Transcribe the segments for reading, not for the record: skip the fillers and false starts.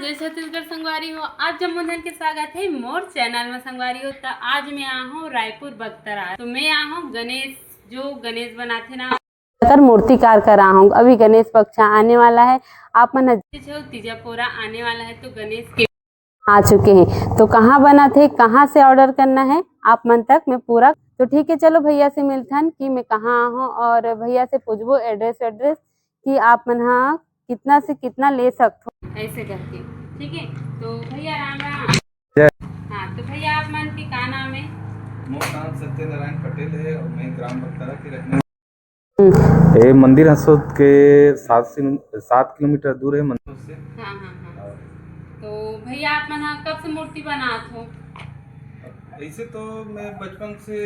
जय छत्तीसगढ़ संगवारी हो। आज जम्मूधन के स्वागत है मोर चैनल में संगवारी हो। तो आज मैं आ हूँ रायपुर बख्तरा। तो मैं आ हूँ गणेश जो गणेश बनाते ना कर मूर्तिकार कर रहा हूँ। अभी गणेश पक्ष आने वाला है। आप मन तीजापोरा आने वाला है तो गणेश के आ चुके हैं। तो कहाँ बना थे, कहाँ से ऑर्डर करना है आप मन तक मैं पूरा। तो ठीक है, चलो भैया से मिलथन कि मैं कहाँ हूँ और भैया से पूछबो एड्रेस कि आप मन हाँ कितना से कितना ले सकते हो ऐसे करके। ठीक है, तो भैया राम राम। हाँ तो भैया आप मन के का नाम है? मेरा नाम सत्यनारायण पटेल है और मैं ग्राम बख्तरा के रहने ये मंदिर हसोद के 7 किलोमीटर दूर है मंदिर से। हाँ हाँ हाँ। तो भैया आप मन कब से मूर्ति बनात हो? ऐसे तो मैं बचपन से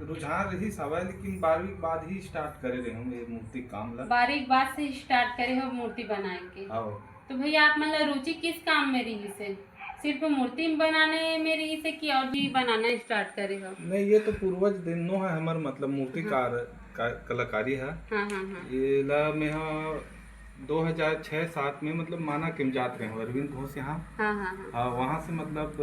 रुझान रही सवाल, लेकिन 12वीं के बाद ही स्टार्ट करे रहे हूँ ये मूर्ति काम ला। 12वीं के बाद से स्टार्ट करे हो मूर्ति बनाए के? हाँ। तो भैया आप मतलब रुचि किस काम में रही से? सिर्फ मूर्ति बनाने में रही से कि और भी बनाना स्टार्ट करे हो? नहीं, ये तो पूर्वज दिनों है हमार मतलब मूर्तिकार कलाकारी है। हाँ हाँ हाँ। ये ला मैं 2006-7 में मतलब माना के जात रहे हूँ अरविंद घोष यहाँ। हाँ हाँ हाँ। वहाँ से मतलब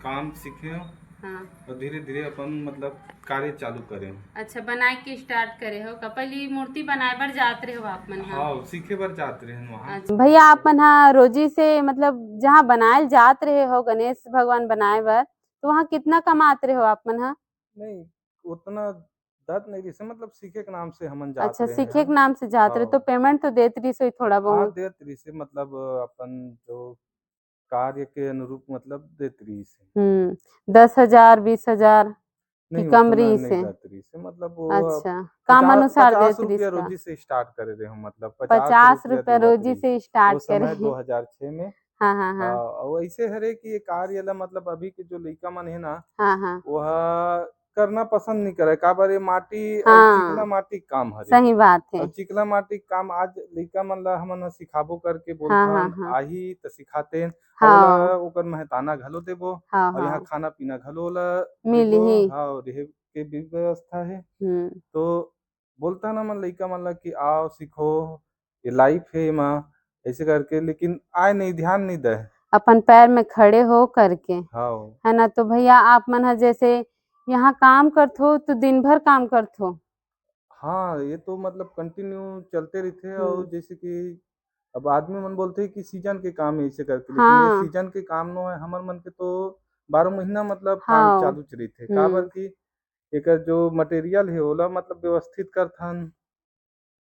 काम सीखे हाँ। और धीरे धीरे अपन मतलब कार्य चालू करें। अच्छा, बनाए के स्टार्ट करे हो का? पहली मूर्ति बनाए बर जाते रहे हो आप मन? हाँ, सीखे बर जाते रहे वहाँ। अच्छा भैया आप मन हाँ रोजी से मतलब जहाँ बनाए जात रहे हो गणेश भगवान बनाए बर, तो वहाँ कितना कमाते रहे हो आप मन? हाँ नहीं, उतना दर्द नहीं जैसे मतलब सीखे के नाम से हमन जात अच्छा, रहे सीखे हैं। के नाम से जाते रहे तो पेमेंट तो देते रही सो थोड़ा हाँ, बहुत? देत रही से मतलब अपन जो कार्य के अनुरूप मतलब देत रही से। 10,000 20,000 की नहीं, कम उतना रही नहीं से? देत रही से मतलब वो अच्छा, काम अनुसार 50 देते रही रुपया का? रोजी से स्टार्ट करे रहे हम मतलब 50 50 रुपया रुपया देवत रोजी रही से वो स्टार्ट करे? समय 2006 में। हाँ हाँ हाँ। और ऐसे हरे कि ये कार्य ला मतलब अभी के जो लइका मन है ना हाँ हाँ वह करना पसंद नहीं करे। का बार ये माटी और चिकना हाँ, माटी काम हरे सही बात है। और चिकना माटी काम आज लइका मन ला हमन सिखाबो करके हाँ हाँ बोलथन हाँ आही तो सिखाते और ओला हाँ ओकर मेहताना घलो देबो हाँ और यहाँ हाँ खाना पीना घलो ओला मिल देबो। ही। हाँ, और रहे के भी व्यवस्था है। हम्म। तो बोलता ना मन लइका मन ला कि आओ सीखो ये लाइफ है माँ ऐसे करके, लेकिन आए नहीं ध्यान नहीं दे। अपन पैर में खड़े हो करके हाँ है ना। तो भैया आप मन है जैसे यहाँ काम करथो तो दिन भर काम करथो? हाँ, ये तो मतलब कंटिन्यू चलते रहते हैं। और हम्म। जैसे कि अब आदमी मन बोलते हैं कि सीजन के काम है ऐसे करके, लेकिन ये हाँ सीजन के काम नो है हमर मन के तो 12 महीना मतलब काम हाँ। चालू रही काबर की एकर जो मटेरियल है ओला मतलब व्यवस्थित करथन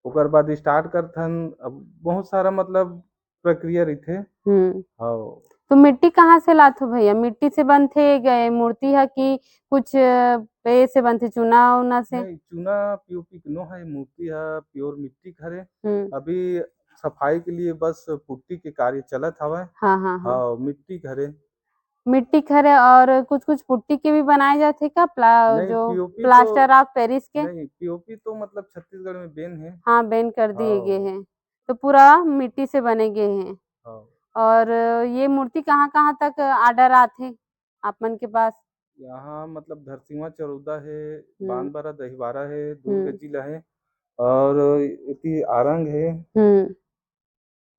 ओकर बाद स्टार्ट करथन। अब बहुत सारा मतलब प्रक्रिया रहते। हम्म। हाँ। तो मिट्टी कहाँ से लाथो भैया? मिट्टी से बनथे गए मूर्ति है कि कुछ पे से बनथे, चूना उना से? नहीं, चूना पीओपी नो है, मूर्ति है प्योर मिट्टी खरे। हम्म। अभी सफाई के लिए बस पुट्टी के कार्य चलत हवा। हाँ हाँ हाँ। हाँ, मिट्टी घरे। मिट्टी खरे और कुछ कुछ पुट्टी के भी बनाए जाते का नहीं, जो पीओपी तो प्लास्टर ऑफ पेरिस के? नहीं, पीओपी तो मतलब छत्तीसगढ़ में बैन है। हाँ बैन कर दिए गए हाँ हैं। तो पूरा मिट्टी से बने गए हैं। हाँ। और ये मूर्ति कहाँ कहाँ तक ऑर्डर आते आप मन के पास? यहाँ मतलब धरसींवा चरौदा है, हम्म बानबारा दहीवारा है, दुर्ग हम्म जिला है और इति आरंग है। हम्म।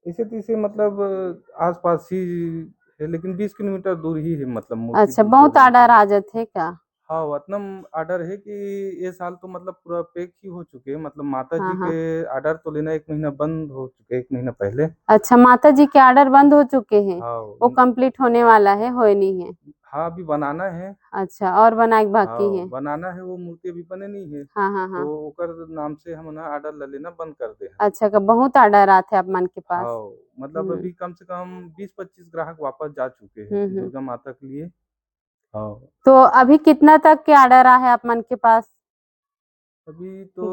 इसे तीसे मतलब आसपास ही है, लेकिन 20 किलोमीटर दूर ही है मतलब मूर्ति अच्छा, जो बहुत बनते ऑर्डर हैं। आ जाते का? हाँ, उतना ऑर्डर है कि ये साल तो मतलब पूरा पैक ही हो चुके हैं। मतलब माता हाँ जी हाँ। के ऑर्डर तो लेना 1 महीना बंद हो चुके, 1 महीना पहले। अच्छा, माता जी के ऑर्डर बंद हो चुके हैं? हाँ वो कंप्लीट होने वाला है, होए नहीं है? हाँ, अभी बनाना है। अच्छा, और बनाए बाकी हाँ, है? बनाना है, वो मूर्ति अभी बने नहीं है हाँ हाँ हाँ। तो ओकर नाम से हम ना ऑर्डर ले लेना बंद कर दे हैं। अच्छा का बहुत ऑर्डर आते आप मन के पास? हाँ, मतलब हम्म अभी कम से कम 20-25 ग्राहक वापस जा चुके हैं हम्म। दुर्गा माता के लिए। हाँ, तो अभी कितना तक के ऑर्डर आ है आप मन के पास? अभी तो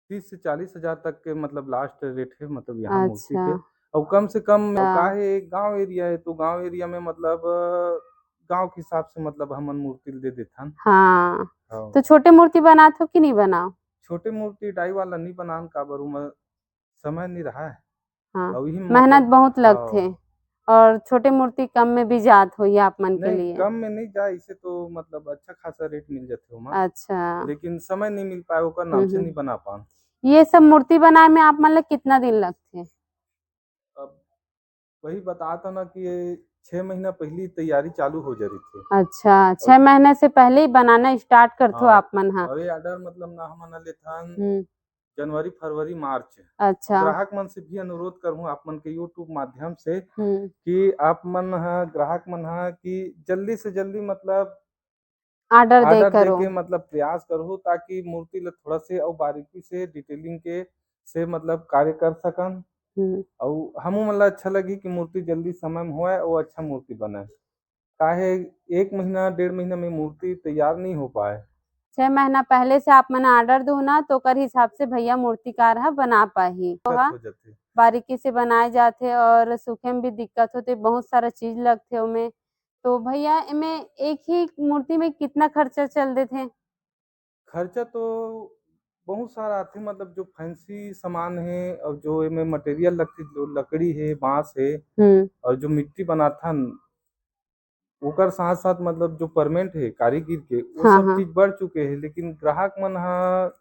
30 से 40 हजार तक के मतलब लास्ट रेट है मतलब यहाँ मूर्ति अच्छा। के। और कम से कम का है गांव एरिया है तो गांव एरिया में मतलब गांव के हिसाब से मतलब हमन मूर्ति दे देथन। हाँ, हाँ, तो छोटे मूर्ति बनाते हो कि नहीं बनाओ? छोटे मूर्ति डाई वाला नहीं बनान का बरू में समय नहीं रहा है हाँ, और यही मेहनत मतलब। बहुत लगथे। हाँ, और छोटे मूर्ति कम में भी जात हो आप मन के नहीं लिए? कम में नहीं जाए इसे तो मतलब अच्छा खासा रेट मिल जाते हो, अच्छा। लेकिन समय नहीं मिल पाए ओकर नाम से नहीं हम्म। बना पान। ये सब मूर्ति बनाए में आप मन ला कितना दिन लगथे? अब वही बताता ना कि ये 6 महीना पहली तैयारी चालू हो जा रही थी। अच्छा 6 महीने से पहले ही बनाना स्टार्ट करथो हाँ आप मन हा। और ये ऑर्डर मतलब ना हमन लेथन हम्म। जनवरी फरवरी मार्च। अच्छा। ग्राहक मन से भी अनुरोध करूँ आप मन के यूट्यूब माध्यम से हम्म। कि आप मन हा ग्राहक मन हा कि जल्दी से जल्दी मतलब ऑर्डर दे ऑर्डर दे करो। के मतलब प्रयास करो ताकि मूर्ति ला थोड़ा से और बारीकी से डिटेलिंग के से मतलब कार्य कर सकन हम्म। और हमू मन ला अच्छा लगी कि मूर्ति जल्दी समय में होए और अच्छा मूर्ति बने। काहे 1 महीना 1.5 महीना में मूर्ति तैयार नहीं हो पाए। 6 महीना पहले से आप मन ऑर्डर दो ना तो ओकर हिसाब से भैया मूर्तिकार हा बना पाही। तो दिक्कत हो जाती। बारीकी से बनाए जाते और सूखे में भी दिक्कत होते, बहुत सारा चीज लगते ओमे। तो भैया इमे एक ही मूर्ति में कितना खर्चा चल देथे? खर्चा तो बहुत सारा आथे मतलब जो फैंसी सामान है और जो इनमें मटेरियल लगती जो लकड़ी है बांस है हम्म। और जो मिट्टी बनाथन ओकर साथ साथ मतलब जो परमेंट है कारीगर के वो हाँ सब हाँ। चीज बढ़ चुके हैं लेकिन ग्राहक मन हा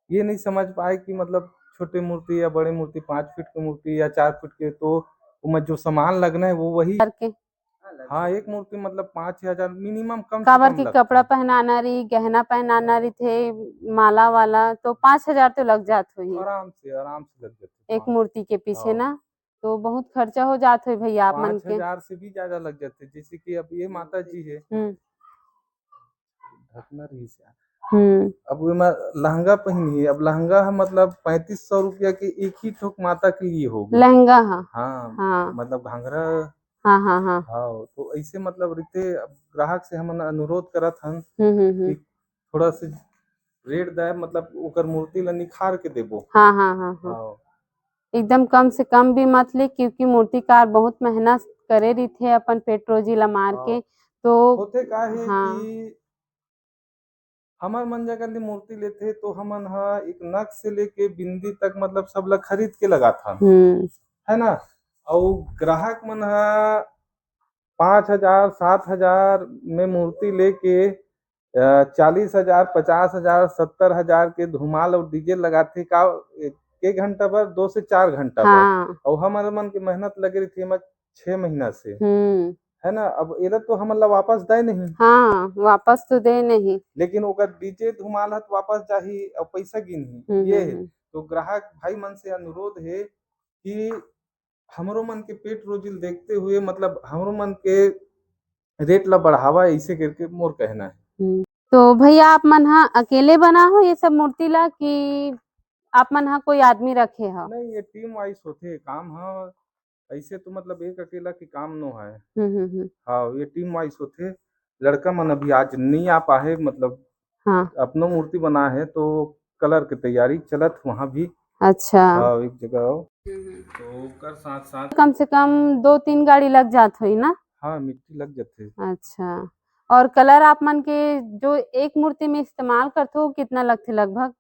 ये नहीं समझ पाए कि मतलब छोटे मूर्ति या बड़े मूर्ति 5 फीट की मूर्ति या 4 फीट के तो उसमें जो सामान लगना है वो वही। करके हाँ एक मूर्ति मतलब 5 6 हजार मिनिमम कम से काबर कम की लगता कपड़ा है। पहनाना रही, गहना पहनाना रही थे, माला वाला तो 5,000 तो लग जात होही आराम से लग जाते एक 5। मूर्ति के पीछे हाँ ना। तो बहुत खर्चा हो जात हो भैया आप मन पाँच के। हजार से भी ज्यादा लग जाते जैसे कि अब ये माता जी है हम्म। ढकना रही से हम्म। अब वो लहंगा पहनी है अब लहंगा है मतलब 3500 रुपया के एक ही ठोक माता के लिए होगी। लहंगा हाँ। हाँ हाँ मतलब घाघरा। हाँ हाँ हाँ। हाँ तो ऐसे मतलब रीते अब ग्राहक से हम अनुरोध करत हन हम्म। कि थोड़ा से रेट दे मतलब ओकर मूर्ति ला निखार के देबो। हाँ हाँ हाँ हाँ। हाँ एकदम कम से कम भी मत ले क्योंकि मूर्तिकार बहुत मेहनत करे रही थे अपन पेट रोजी ला मार हाँ के। तो होते का है हाँ। कि हमर मन जगह ले मूर्ति लेते तो हमन हा एक नख से लेके बिंदी तक मतलब सब ला खरीद के लगाथन हम्म। है ना। और ग्राहक मन हा 5 हजार 7 हजार में मूर्ति लेके 40 हजार 50 हजार 70 हजार के धुमाल और डीजे लगाते का 1 घंटा भर 2 से 4 घंटा भर हाँ। और हमारे मन की मेहनत लगी रही थी 6 महीना से हम्म। है ना। अब ये तो हमन ला वापस दे नहीं हाँ वापस तो दे नहीं। लेकिन ओकर डीजे धुमाल हत वापस जाही और पैसा गिनही ये है। हम्म। तो ग्राहक भाई मन से अनुरोध है कि हमरो मन के पेट रोजी देखते हुए मतलब हमरो मन के रेट ला बढ़ावा ऐसे करके मोर कहना है। तो भैया आप मन हा अकेले बना हो ये सब मूर्ति ला कि आप मन हा कोई आदमी रखे हो? नहीं ये टीम वाइज होते काम हाँ ऐसे तो मतलब एक अकेला के काम नो है। हम्म। हाँ ये टीम वाइज होते लड़का मन अभी आज नहीं आ पाए मतलब हाँ। अपनो मूर्ति बना है तो कलर की तैयारी चलत वहाँ भी। अच्छा। हाँ एक जगह हो तो कर साथ साथ कम से कम 2-3 गाड़ी लग जात हुई ना? हाँ मिट्टी लग जाते। अच्छा। और कलर आप मन के जो एक मूर्ति में इस्तेमाल करते हो कितना लगते लगभग?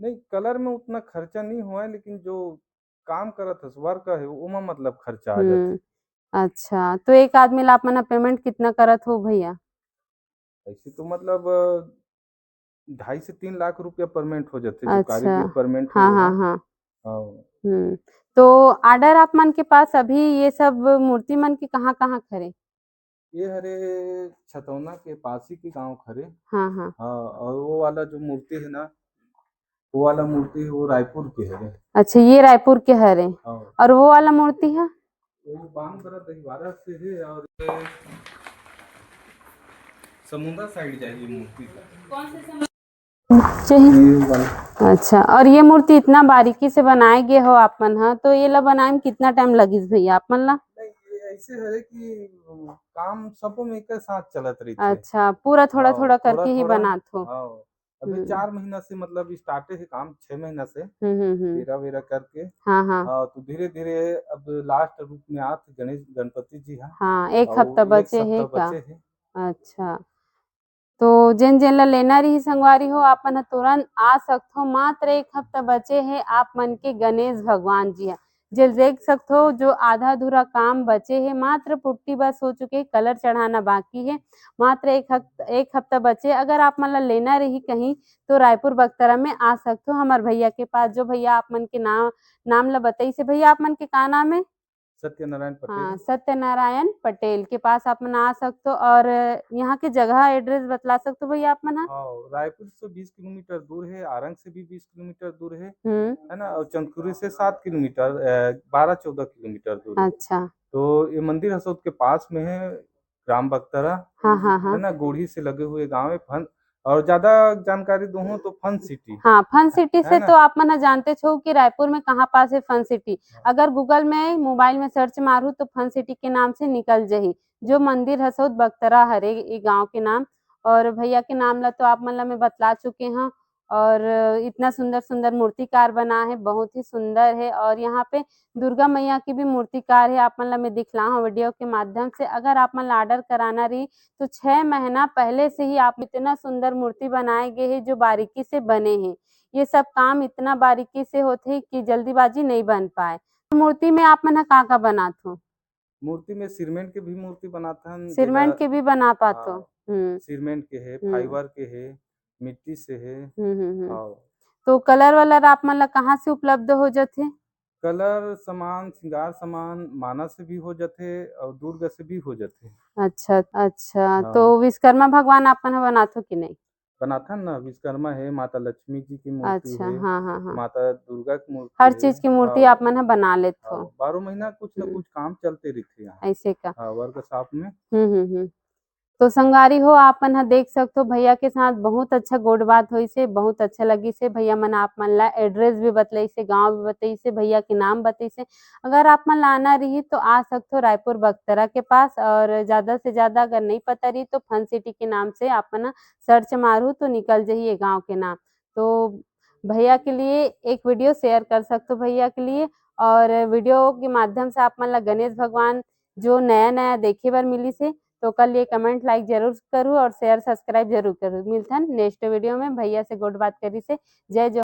नहीं कलर में उतना खर्चा नहीं हुआ है लेकिन जो काम करत है वर्क है उमा मतलब खर्चा आ जाते। अच्छा तो एक आदमी ला आप मन पेमेंट कितना करत हो भैया? ऐसे तो मतलब 2.5 से 3 लाख रुपया परमेंट हो जाते जो अच्छा। कारीगर परमेंट है हाँ वो हाँ हाँ। हाँ। हाँ हम्म। तो ऑर्डर आप मन के पास अभी ये सब मूर्ति मन के कहाँ कहाँ खरे? ये हरे छतौना के पास ही के गांव खरे। हाँ हाँ। हाँ और वो वाला जो मूर्ति है ना वो वाला मूर्ति है वो रायपुर के है। अच्छा ये रायपुर के हरे हाँ और वो वाला मूर्ति है? वो बांगबरा दहीवारा से है और ये समुद्र साइड जाइए मूर्ति का। कौन से चाहिए? ये वाला अच्छा और ये मूर्ति इतना बारीकी से बनाए गए हो आप मन हा तो ये ला बनाए में कितना टाइम लगिस भैया आप मन ला? नहीं ये ऐसे है कि काम सबो में एक साथ चलत रही थे। अच्छा पूरा थोड़ा हाँ थोड़ा थोड़ा करके ही थोड़ा बनात हो। हाँ अभी 4 महीना से मतलब स्टार्टे है काम 6 महीना से हम्म। फेरा वेरा करके। हाँ हाँ हाँ तो धीरे धीरे अब लास्ट रूप में आत गणेश गणपति जी हाँ हाँ। एक हफ्ता और एक बचे है सप्ताह का? बचे हैं। अच्छा तो जेन जेन ला लेना रही संगवारी हो आप मन ह तुरंत आ सकथो। मात्र एक हफ्ता बचे है आप मन के गणेश भगवान जी है जे देख सकथो जो आधा अधूरा काम बचे है मात्र पुट्टी बस हो चुके कलर चढ़ाना बाकी है। मात्र एक हफ्ता बचे अगर आप मन ला लेना रही कहीं तो रायपुर बगतरा में आ सकथो हमार भैया के पास जो भैया आप मन के नाम ला बताई से। भैया आप मन के का नाम है? सत्यनारायण हाँ, पटेल। सत्यनारायण पटेल के पास आप मन आ सकते हो। और यहाँ के जगह एड्रेस बतला सकते हो भैया आप मन? और रायपुर से 20 किलोमीटर दूर है, आरंग से भी 20 किलोमीटर दूर है हम्म। ना, और चंदखुरी से 7 किलोमीटर 12-14 किलोमीटर दूर है। अच्छा। तो ये मंदिर हसोद के पास में है, ग्राम बख्तरा, हाँ हाँ है हाँ। ना, गोढ़ी से लगे हुए गांव है। फन और ज्यादा जानकारी दूँ तो फन सिटी, हाँ, फन सिटी है से ना। तो आप मन जानते छो कि रायपुर में कहाँ पास है फन सिटी। अगर गूगल में मोबाइल में सर्च मारू तो फन सिटी के नाम से निकल जही। जो मंदिर हसोद बख्तरा हरे ये गांव के नाम। और भैया के नाम ला तो आप मन ला मैं बतला चुके हैं। और इतना सुंदर सुंदर मूर्तिकार बना है, बहुत ही सुंदर है। और यहाँ पे दुर्गा मैया की भी मूर्तिकार है, आप मन ला मैं दिखला हूँ वीडियो के माध्यम से। अगर आप मन ला ऑर्डर कराना रही तो 6 महीना पहले से ही आप इतना सुंदर मूर्ति बनाए गए हैं जो बारीकी से बने हैं। ये सब काम इतना बारीकी से होते हैं कि जल्दीबाजी नहीं बन पाए। मूर्ति में आप मन का बनात हो? मूर्ति में सीमेंट के भी मूर्ति बनाता है, सीमेंट के भी बना पात हो? हाँ, सीमेंट के है, हम्म फाइबर के है, मिट्टी से है। हम्म। और तो कलर वलर आप मन ला कहाँ से उपलब्ध हो जाते? कलर सामान, श्रृंगार सामान माना से भी हो जाते और दुर्ग से भी हो जाते। अच्छा अच्छा। तो हाँ, विश्वकर्मा भगवान आप मन बनात हो कि नहीं? बनाथा ना, विश्वकर्मा है, माता लक्ष्मी जी की मूर्ति अच्छा। है, हाँ हाँ हाँ। माता दुर्गा की मूर्ति हर है। चीज की मूर्ति आप मन बना लेते हो? 12 महीना कुछ न हम्म, कुछ काम चलते रहते यहाँ। ऐसे का? वर्कशॉप में। हम्म। तो संगवारी हो आप मन ह देख सकते हो भैया के साथ बहुत अच्छा गोड बात हुई से, बहुत अच्छा लगी से। भैया मन आप मन ला एड्रेस भी बतलाई से, गांव भी बताई से, भैया के नाम बताई से। अगर आप मन ला आना रही तो आ सकते हो रायपुर बख्तरा के पास। और ज्यादा से ज्यादा अगर नहीं पता रही तो फन सिटी के नाम से आप मन सर्च मारू तो निकल जाइए गाँव के नाम। तो भैया के लिए एक वीडियो शेयर कर सकते हो भैया के लिए। और वीडियो के माध्यम से आप मन ला गणेश भगवान जो नया नया देखे बर मिली से, तो कल ये कमेंट लाइक जरूर करूँ और शेयर सब्सक्राइब जरूर करूँ। मिलथन नेक्स्ट वीडियो में भैया से गुड बात करी से। जय जवाहर।